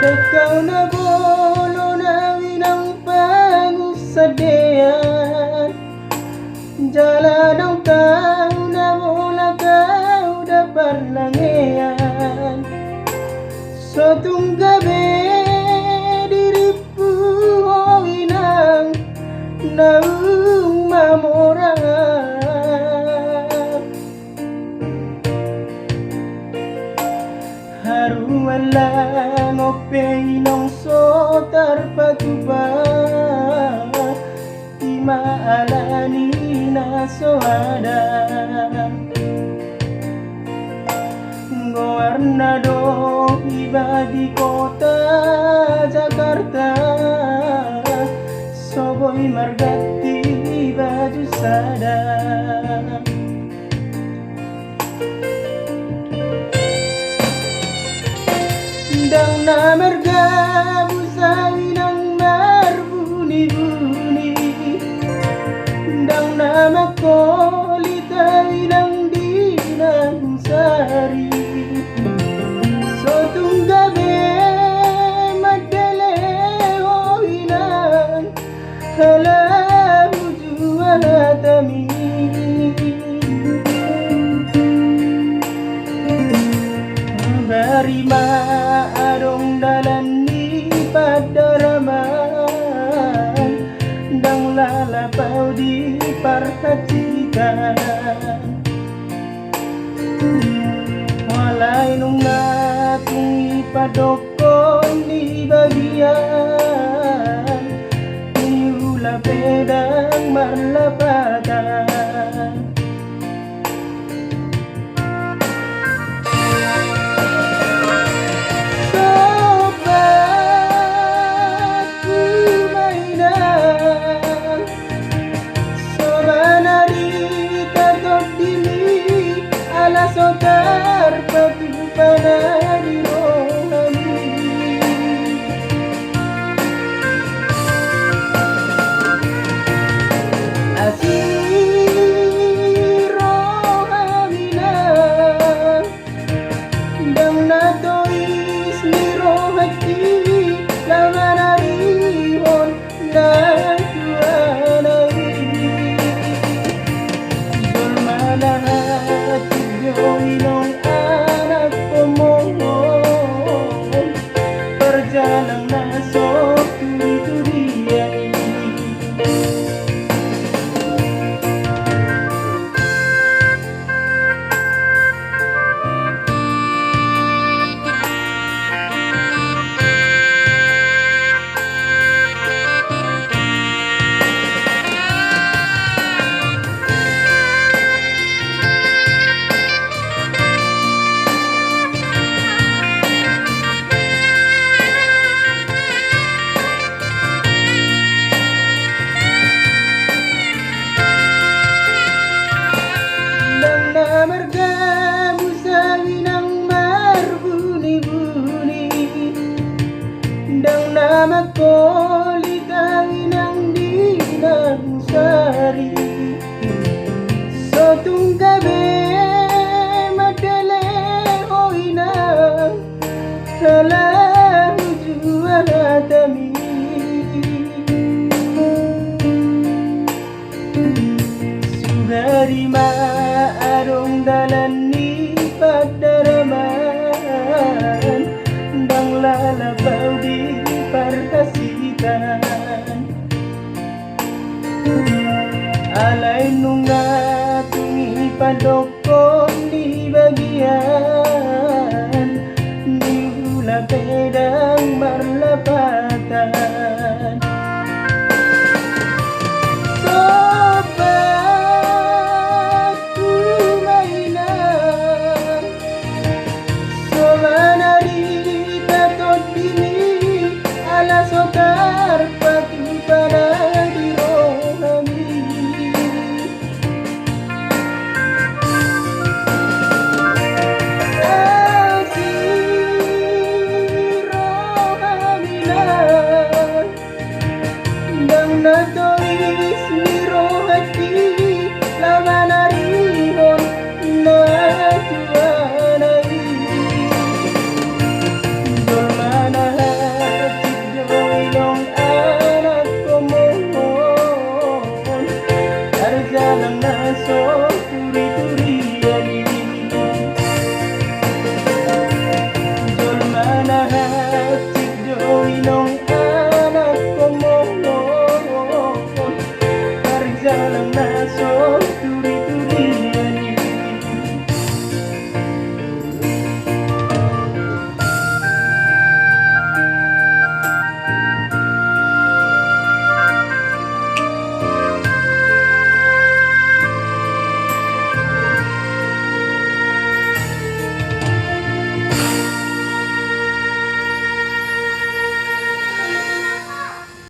Ikaw na bolo namin ang pangusadean. Jalan ang tao na mula kau dapat langean. Suatu gabi diripu inang naung mamorang. Haruan lang o pinong sotar patuba di maalani na soada. Gobernador iba di kota Jakarta, soboy margati baju sada. Dang na marga busawi ng marbuni-buni, dang na makolitawi ng dinang sari. So tung gabi magdaleho inang halabujuan atami. Dari maarong dalan ni padaraman, dang lalapaw di parhatikan. Walay nung natong ipadokon ni bagian, ni ulapedang marlapatan. Sotar pagpana di rohani, asih rohamina dang natois ni rohati lamana rihon na tuanai zulmanahat inong anak pemohon perjalanan masuk turi-turian. Marga busawi ng marbuni-buni, dang na makolitawi ng dinang sari. So tung gabi magdaleho inang halabujuan atami. Sugari maarong dalan ni pagdaraman, dang lalabaw di parkasitan. Alay nung atong ipadokon di bagian, di ulapedang marlapatan. Sotar